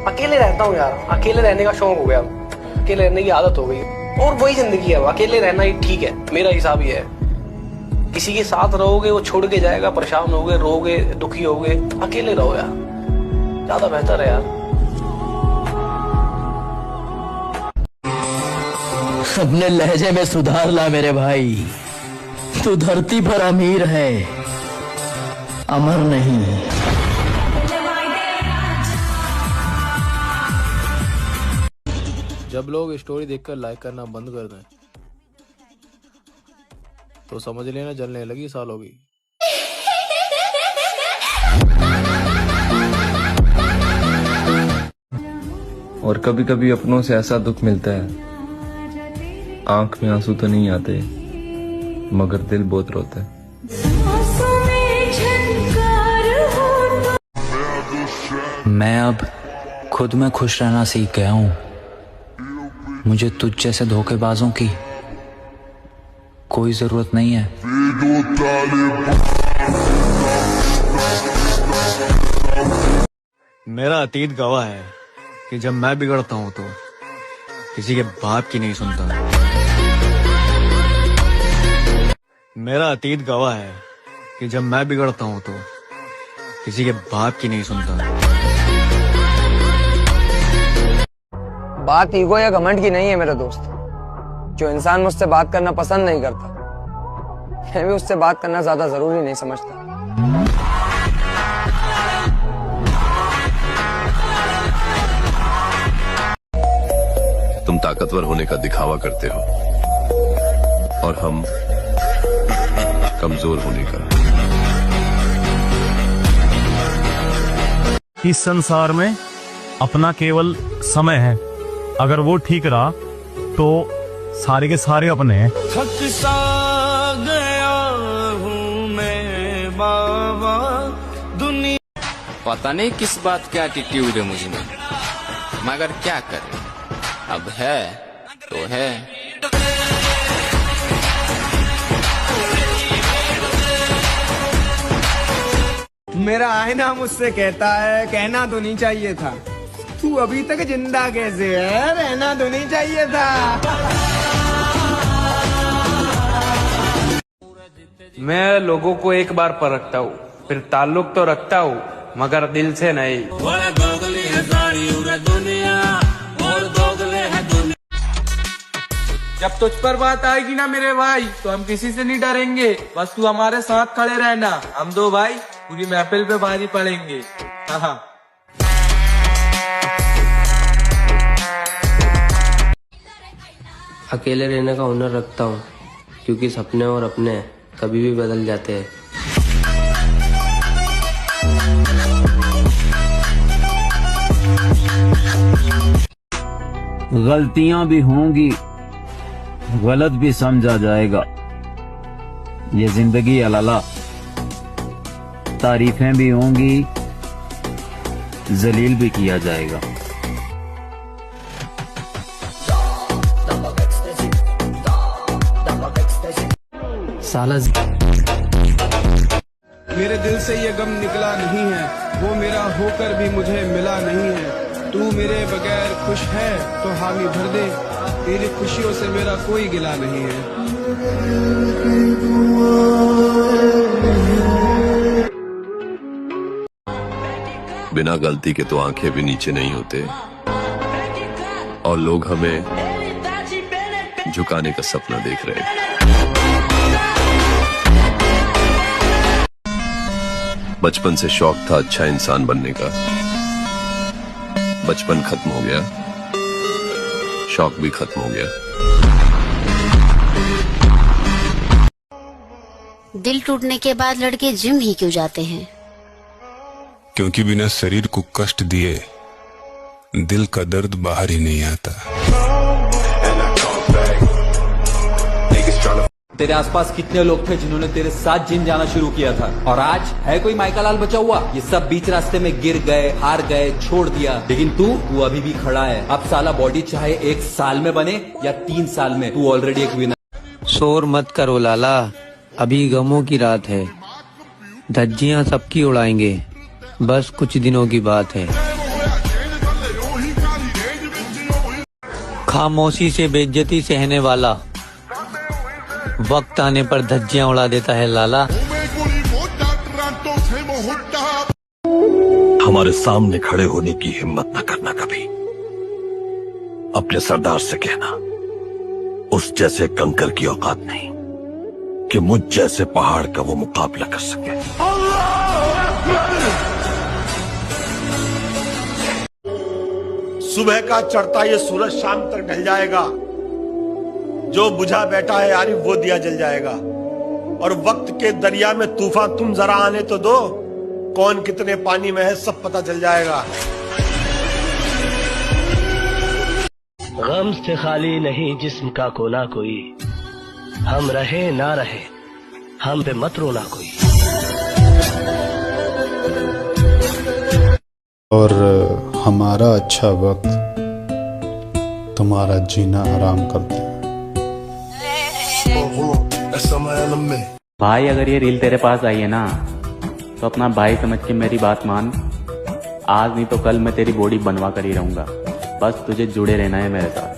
अकेले रहता हूँ यार, अकेले रहने का शौक हो गया, अकेले रहने की आदत हो गई और वही जिंदगी है। अकेले रहना ही ठीक है, मेरा हिसाब ये है। किसी के साथ रहोगे वो छोड़ के जाएगा, परेशान होगे, रोगे, दुखी होगे। अकेले रहो यार, ज्यादा बेहतर है यार। अपने लहजे में सुधार ला मेरे भाई, तू धरती पर अमीर है, अमर नहीं। जब लोग स्टोरी देखकर लाइक करना बंद कर दें तो समझ लेना जलने लगी साल होगी। और कभी कभी अपनों से ऐसा दुख मिलता है, आंख में आंसू तो नहीं आते मगर दिल बहुत रोता है। मैं अब खुद में खुश रहना सीख गया हूँ। मुझे तुझ जैसे धोखेबाजों की कोई जरूरत नहीं है। मेरा अतीत गवाह है कि जब मैं बिगड़ता हूँ तो किसी के बाप की नहीं सुनता। मेरा अतीत गवाह है कि जब मैं बिगड़ता हूँ तो किसी के बाप की नहीं सुनता। बात ईगो या घमंड की नहीं है मेरे दोस्त। जो इंसान मुझसे बात करना पसंद नहीं करता, मैं भी उससे बात करना ज्यादा जरूरी नहीं समझता। तुम ताकतवर होने का दिखावा करते हो और हम कमजोर होने का। इस संसार में अपना केवल समय है, अगर वो ठीक रहा तो सारे के सारे अपने हैं। थक सा गया हूँ मैं बाबा दुनिया। पता नहीं किस बात का एटीट्यूड है मुझ में, मगर क्या करें, अब है तो है। मेरा आईना मुझसे कहता है कहना तो नहीं चाहिए था, तू अभी तक जिंदा कैसे है, रहना तो नहीं चाहिए था। मैं लोगों को एक बार परखता हूँ, फिर ताल्लुक तो रखता हूँ मगर दिल से नहीं। जब तुझ पर बात आएगी ना मेरे भाई, तो हम किसी से नहीं डरेंगे, बस तू हमारे साथ खड़े रहना। हम दो भाई पूरी महफिल पे भारी पड़ेंगे। हाँ। अकेले रहने का हुनर रखता हूँ, क्योंकि सपने और अपने कभी भी बदल जाते हैं। गलतियां भी होंगी, गलत भी समझा जाएगा, ये जिंदगी अलाला। तारीफें भी होंगी, जलील भी किया जाएगा। साला मेरे दिल से ये गम निकला नहीं है, वो मेरा होकर भी मुझे मिला नहीं है। तू मेरे बगैर खुश है तो हामी भर दे, तेरी खुशियों से मेरा कोई गिला नहीं है। बिना गलती के तो आंखें भी नीचे नहीं होते और लोग हमें झुकाने का सपना देख रहे हैं। बचपन से शौक था अच्छा इंसान बनने का, बचपन खत्म हो गया, शौक भी खत्म हो गया। दिल टूटने के बाद लड़के जिम ही क्यों जाते हैं? क्योंकि बिना शरीर को कष्ट दिए दिल का दर्द बाहर ही नहीं आता। तेरे आसपास कितने लोग थे जिन्होंने तेरे साथ जिम जाना शुरू किया था, और आज है कोई माइका लाल बचा हुआ? ये सब बीच रास्ते में गिर गए, हार गए, छोड़ दिया, लेकिन तू अभी भी खड़ा है। अब साला बॉडी चाहे 1 साल में बने या 3 साल में, तू ऑलरेडी एक विनर। शोर मत करो लाला, अभी गमों की रात है, धज्जियां सबकी उड़ाएंगे, बस कुछ दिनों की बात है। खामोशी से बेइज्जती सहने वाला वक्त आने पर धज्जियां उड़ा देता है लाला। हमारे सामने खड़े होने की हिम्मत न करना कभी। अपने सरदार से कहना उस जैसे कंकर की औकात नहीं कि मुझ जैसे पहाड़ का वो मुकाबला कर सके। सुबह का चढ़ता ये सूरज शाम तक ढल जाएगा। जो बुझा बैठा है आरिफ वो दिया जल जाएगा। और वक्त के दरिया में तूफान तुम जरा आने तो दो, कौन कितने पानी में है सब पता चल जाएगा। गम से खाली नहीं जिस्म का कोना कोई, हम रहे ना रहे हम पे मत रोना कोई। और हमारा अच्छा वक्त तुम्हारा जीना हराम कर दे। भाई अगर ये रील तेरे पास आई है ना तो अपना भाई समझ के मेरी बात मान। आज नहीं तो कल मैं तेरी बॉडी बनवा कर ही रहूंगा। बस तुझे जुड़े रहना है मेरे साथ।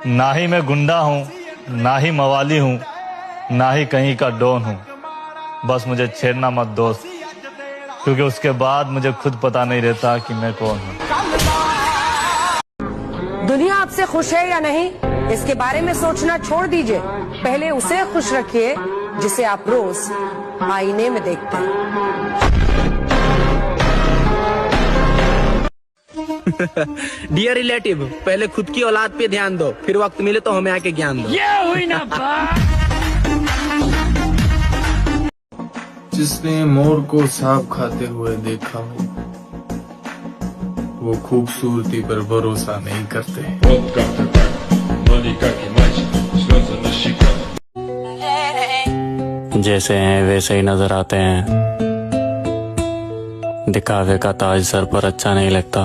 ना ही मैं गुंडा हूँ, ना ही मवाली हूँ, ना ही कहीं का डॉन हूँ। बस मुझे छेड़ना मत दोस्त, क्योंकि उसके बाद मुझे खुद पता नहीं रहता कि मैं कौन हूँ। दुनिया आपसे खुश है या नहीं, इसके बारे में सोचना छोड़ दीजिए। पहले उसे खुश रखिए जिसे आप रोज आईने में देखते हैं। डियर रिलेटिव, पहले खुद की औलाद पे ध्यान दो, फिर वक्त मिले तो हमें आके ज्ञान दो। ये हुई ना बात। जिसने मोर को सांप खाते हुए देखा हो, वो खूबसूरती पर भरोसा नहीं करते। जैसे हैं वैसे ही नजर आते हैं। दिखावे का ताज सर पर अच्छा नहीं लगता।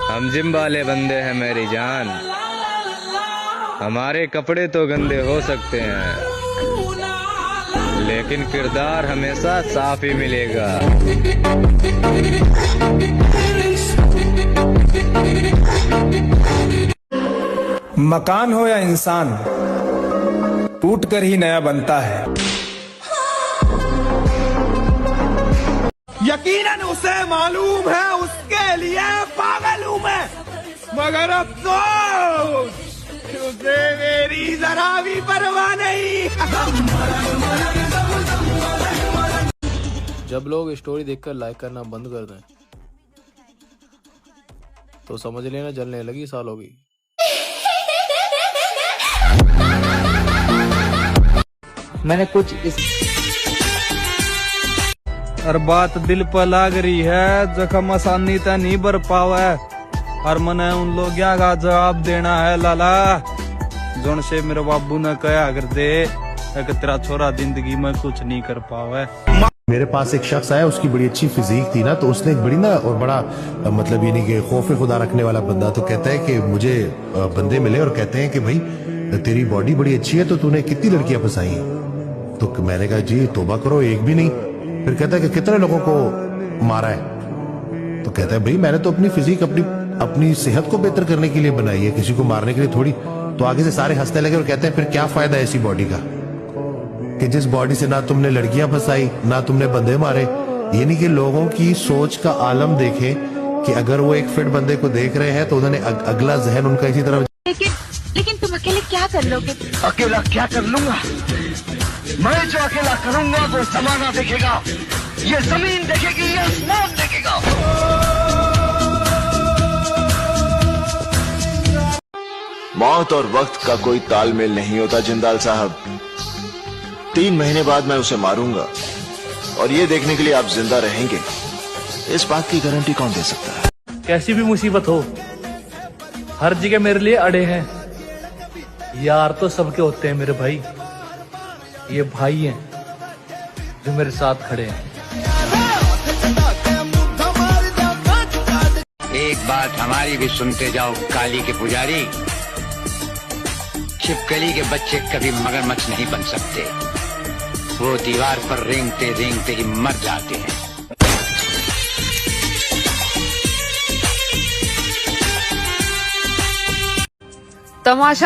हम जिम वाले बंदे हैं मेरी जान। हमारे कपड़े तो गंदे हो सकते हैं, लेकिन किरदार हमेशा साफ ही मिलेगा। मकान हो या इंसान, टूट कर ही नया बनता है। यकीनन उसे मालूम है उसके लिए पागल हूं मैं, मगर अफसोस उसे मेरी जरा भी परवाह नहीं। जब लोग स्टोरी देखकर लाइक करना बंद कर दें तो समझ लेना जलने लगी साल होगी। मैंने कुछ और बात दिल पर लाग रही है, जख्म आसानी से नहीं भर पावे। और मैंने उन लोग का जवाब देना है लाला, जोन से मेरे बाबू ने कहा कर दे कि तेरा छोरा जिंदगी में कुछ नहीं कर पावे। मेरे पास एक शख्स आया, उसकी बड़ी अच्छी फिजिक थी ना, तो उसने एक बड़ी ना और बड़ा मतलब ये नहीं कि खौफ खुदा रखने वाला बंदा, तो कहता है कि मुझे बंदे मिले और कहते हैं कि भाई तेरी बॉडी बड़ी अच्छी है, तो तूने कितनी लड़कियां फंसाई हैं? तो मैंने कहा जी तौबा करो, एक भी नहीं। फिर कहता है कि कितने लोगों को मारा है? तो कहता है भाई मैंने तो अपनी फिजिक अपनी सेहत को बेहतर करने के लिए बनाई है, किसी को मारने के लिए थोड़ी। तो आगे से सारे हंसने लगे और कहते हैं फिर क्या फायदा है ऐसी बॉडी का, कि जिस बॉडी से ना तुमने लड़कियां फंसाई ना तुमने बंदे मारे। यानी कि लोगों की सोच का आलम देखें कि अगर वो एक फिट बंदे को देख रहे हैं तो उन्होंने अगला जहन उनका इसी तरह। लेकिन तुम अकेले क्या कर लोगे? अकेला क्या कर लूंगा? मैं जो अकेला करूंगा वो जमाना देखेगा, ये जमीन देखेगी, ये आसमान देखेगा। मौत और वक्त का कोई तालमेल नहीं होता जिंदाल साहब। 3 महीने बाद मैं उसे मारूंगा और ये देखने के लिए आप जिंदा रहेंगे, इस बात की गारंटी कौन दे सकता है? कैसी भी मुसीबत हो, हर जगह मेरे लिए अड़े हैं। यार तो सबके होते हैं मेरे भाई, ये भाई हैं जो मेरे साथ खड़े हैं। एक बात हमारी भी सुनते जाओ काली के पुजारी, छिपकली के बच्चे कभी मगरमच्छ नहीं बन सकते, वो दीवार पर रेंगते रेंगते ही मर जाते हैं। तमाशा